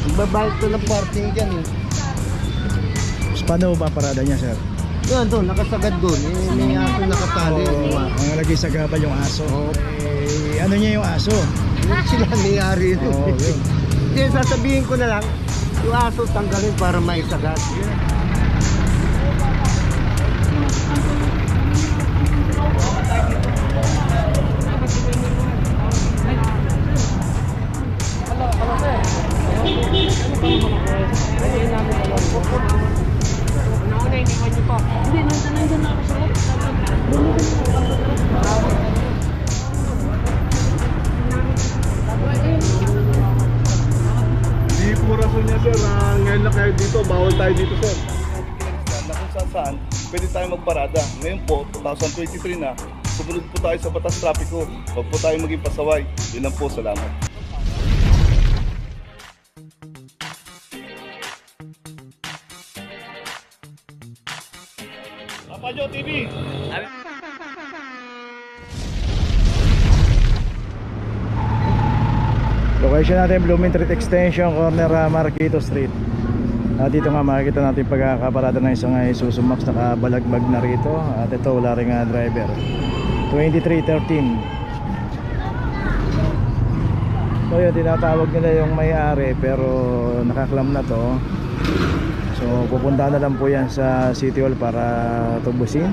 Magbabayad ko ng parking dyan eh. Paano ba parada niya, sir? Yan doon, nakasagad doon. May aso nakatali. Ang nalagay sa gaba yung aso. Ano niya yung aso? Yun sila niyari doon. Yun. Hindi, sasabihin ko na lang, yung aso tanggalin para maisagad. Hindi po rason niya, sir. Ngayon na kayo dito, bawal tayo dito, sir. Na kung saan pwede tayo magparada. Ngayon po, 2023 na, sumunod po tayo sa batas trapiko. Huwag po tayo maging pasaway. Yun lang po, salamat. Rapadio TV! Location natin Blooming Street Extension, corner Marquito Street. At dito nga makikita natin pagkakaparada ng isang Isuzu Max nakabalagbag na rito. At ito wala rin nga driver. 2313. So yun, tinatawag nila yung may-ari pero nakaklam na to. So pupunta na lang po yan sa City Hall para tubusin.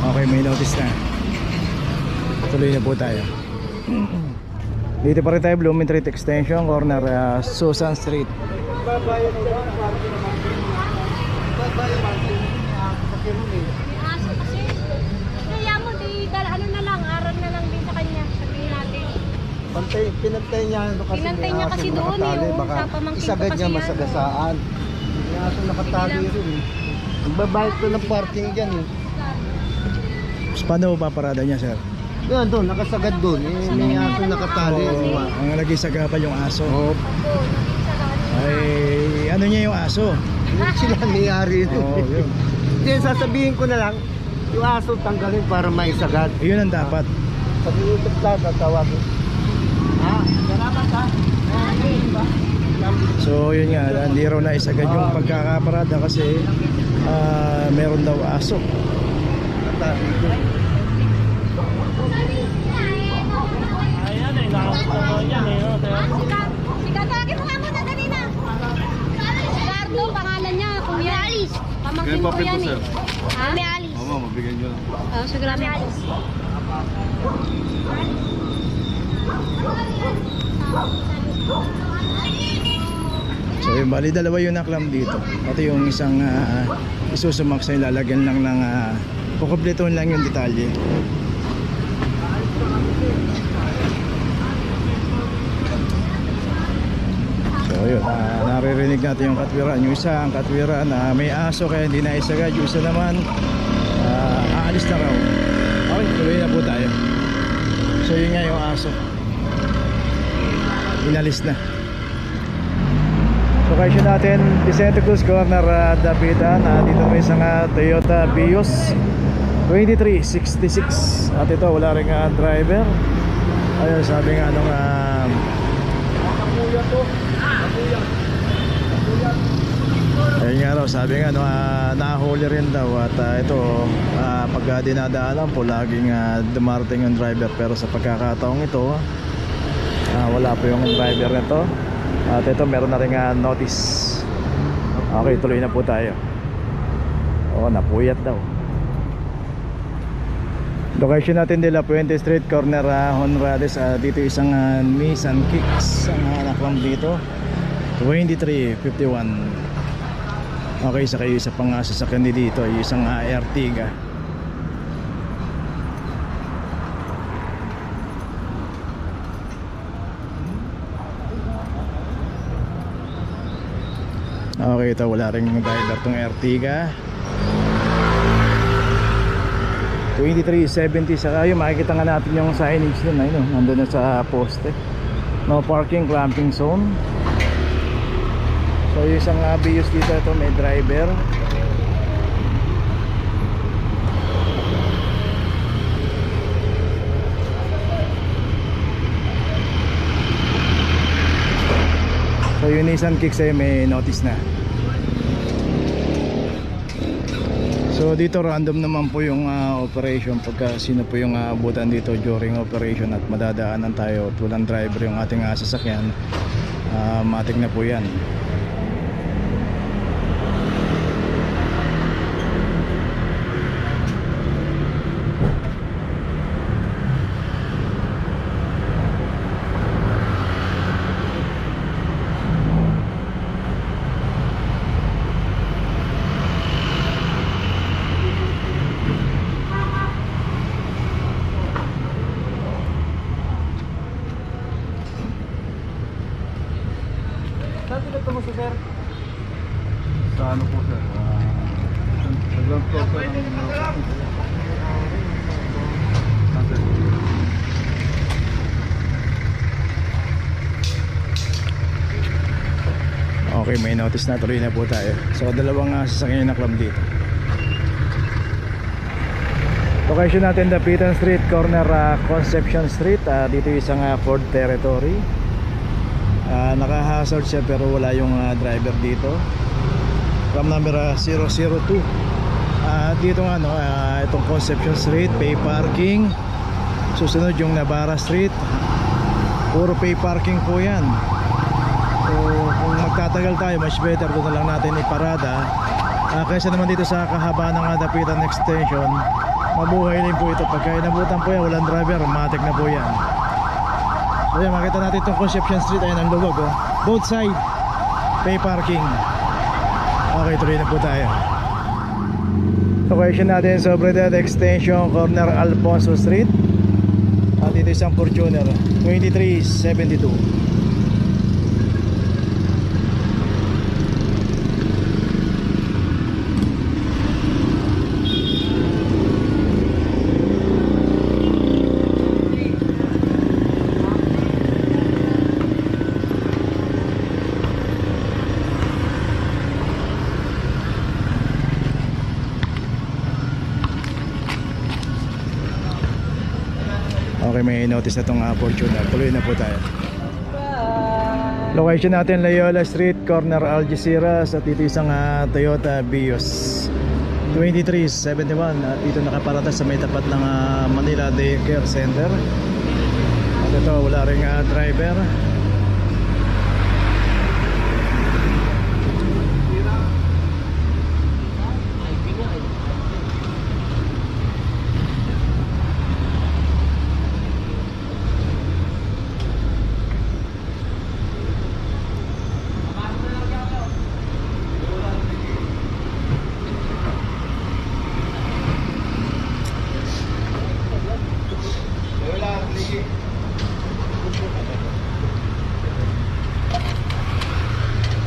Okay, may notice na. Tuloy na po tayo. Dito pa rin tayo, Blooming Street Extension, corner Susan Street. Aso kasi. Kaya mo, ano na lang, aral na lang din sa kanya. Sabihin natin. Pinantay niya kasi Pinantay niya kasi doon yung baka sa pamangkin ko isagad kasi niya yan. masagasaan. May aso nakatali rin eh. Magbabayad ko ng parking dyan eh. Paano ba parada niya, sir? Yan doon, nakasagad doon. May aso nakatali. Ang nalagay sa gaba yung aso. Opo, nag-isa lang. Ay, ano niya yung aso? Yun sila niyari doon. Yun. Hindi, sasabihin ko na lang, yung aso tanggalin para maisagad. Yun ang dapat. Pag-iusap lang, tatawagin. Ha? Salamat ha? So yun nga, hindi raw na isagad yung pagkakaparada kasi meron daw aso. Sigatagin mo nga muna, dali na. Ricardo, pangalan niya, Kuya Alice. Pamangkin mo yan eh. Ha? Kuya Alice. Oo, mabigyan nyo lang. Siguro Kuya Alice. So yung bali dalawa yung naklam dito. Pati yung isang Isuzu Max ay lalagyan lang ng kukumpletuhin lang yung detalye. So yun, naririnig natin yung katwiran. Yung isa ang katwiran na may aso kaya hindi na isagad. Yung isa naman aalis na raw. Okay, tuloy na po tayo. So yun nga yung aso, inalis na. Location natin, Vicente Cruz, corner Dapitan. Dito may isang Toyota Vios 2366. At ito wala rin driver. Ayun, sabi nga nung ayun nga raw, sabi nga nahuli rin daw. At ito pag dinadaanan po laging dumarating yung driver. Pero sa pagkakataong ito wala po yung driver nito. At ito meron na rin notice. Okay, tuloy na po tayo. Napuyat daw. Location natin De La Puente Street, corner Honrades. Dito isang Nissan Kicks ang naklam dito 2351. Okay, sa kayo isa pang sasakyan dito ay isang Ertiga. Okay, ito wala rin driver tong Ertiga 2370. Saka yun, makikita nga natin yung signage nun. Ayun, nandun na sa poste. No parking, clamping zone. So yung isang Vios dito, ito may driver. So yung Nissan Kicks ay may notice na. So dito random naman po yung operation pagka sino po yung abutan dito during operation at madadaanan tayo at walang driver yung ating sasakyan. Matik na po yan. Sa ano po sir? Nag-ground floor sir. Okay, may notice na, tuloy na po tayo. So dalawang sasakyan na club dito. Location natin Dapitan Street, corner Conception Street. Dito isang Ford Territory. Naka-hazard siya pero wala yung driver dito. From number 002. Dito nga itong Conception Street, pay parking. Susunod yung Navarra Street. Puro pay parking po yan. So kung magtatagal tayo, much better doon na lang natin iparada. Kaysa naman dito sa kahabaan ng Dapitan Extension, mabuhay din po ito. Pagka inabutan po yan, walang driver, matik na po yan. So yan, makita natin itong Conception Street. Ayan ang luwag oh. Both side pay parking. Okay, tuloy na po tayo. Location natin Sobriedad Extension, corner Alfonso Street. Dito isang Fortuner 2372. Okay, may notice na itong Fortuner. Tuloy na po tayo. Location natin Loyola Street, corner Algeciras. At dito isang Toyota Vios 2371. At dito nakaparada sa may tapat ng Manila Daycare Center. At ito wala ring driver.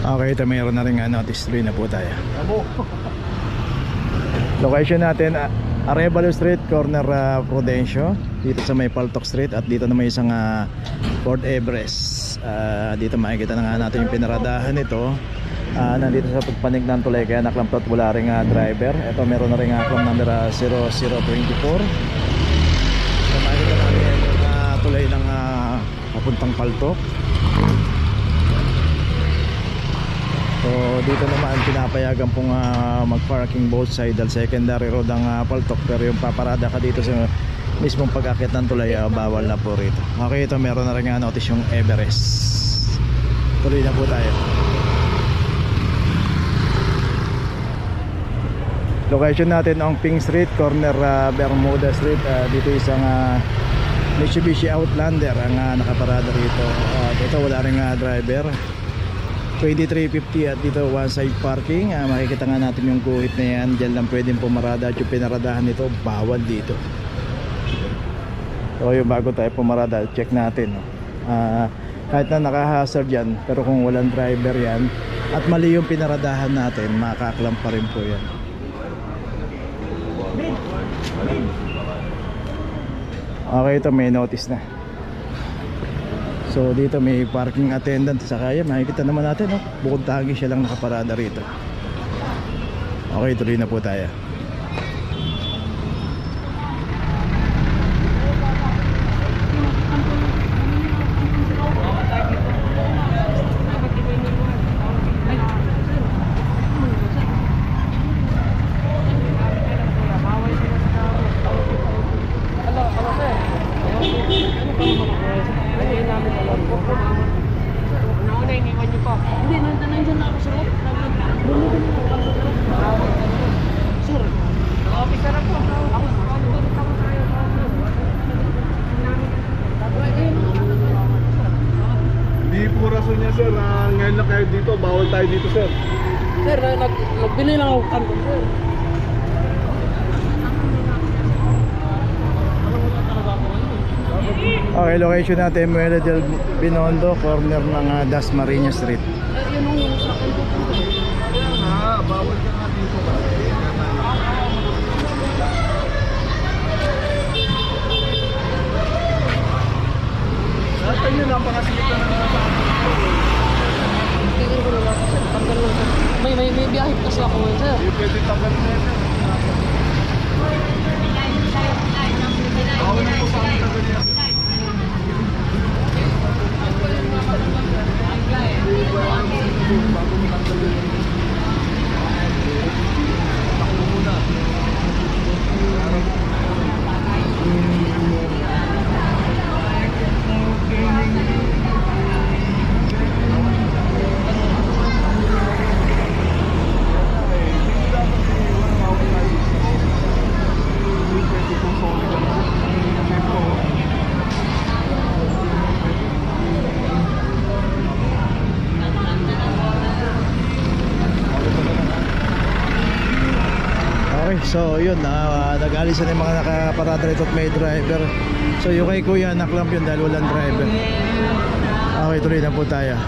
Okay, ito mayroon na rin notice. Tuloy na po tayo. Location natin Arevalo Street, corner Prudencio. Dito sa may Paltok Street. At dito na may isang Ford Everest. Dito makikita na nga natin yung pinaradahan nito. Nandito sa pagpanig ng tulay, kaya naklampot wala rin driver. Ito meron na rin clam number 0024. So makikita natin yung tulay ng papuntang Paltok. So dito naman pinapayagan pong mag-parking both side dahil secondary road ang Paltok, pero yung paparada ka dito sa mismong pag-akit ng tulay bawal na po rito. Okay, ito meron na rin notice yung Everest. Tuloy na po tayo. Location natin ang Pink Street, corner Bermuda Street. Dito isang Mitsubishi Outlander ang nakaparada rito. Dito wala rin driver. 2350 at dito one side parking. Makikita nga natin yung guhit na yan. Diyan lang pwedeng pumarada at yung pinaradahan nito bawal dito. So yung bago tayo pumarada, check natin. Kahit na naka-hazard yan, pero kung walang driver yan at mali yung pinaradahan natin, makakaklam pa rin po yan. Okay, ito may notice na. So dito may parking attendant sa kaya. Makikita naman natin, no? Bukod tagi siya lang nakaparada rito. Okay, tuloy na po tayo. Hindi, nandiyan na ako sa loob. Sir, officer ako. Hindi po rason niya sir, ngayon lang kayo dito, bawal tayo dito sir. Sir, nagbili lang ako kanto, sir. Okay, location natin Muelle del Binondo, corner ng Dasmariñas Street. Yun yung sa kanto. Bawal ka nga dito ba? Lahat yun, napakasilip na naman sa akin. Tingin ko na lang, sir. Tanggal lang, sir. May biyahe kasi ako ngayon, sir. Hindi pwede tagal na yan. Bawal na po sa akin tagal yan. Bago mo tagal yan. Takbo muna. Okay, so yun, nag-alis na yung mga nakaparada rito at may driver. So yung kay kuya, naklamp yun dahil walang driver. Okay, tuloy na po tayo.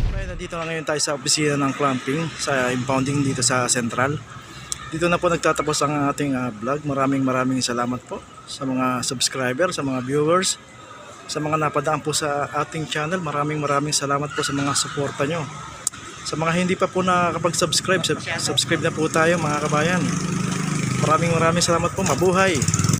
Okay, nandito na ngayon tayo sa opisina ng clamping, sa impounding dito sa Central. Dito na po nagtatapos ang ating vlog. Maraming salamat po sa mga subscriber, sa mga viewers, sa mga napadaan po sa ating channel. Maraming salamat po sa mga suporta nyo. Sa mga hindi pa po nakakapag-subscribe, subscribe na po tayo mga kabayan. Maraming salamat po. Mabuhay!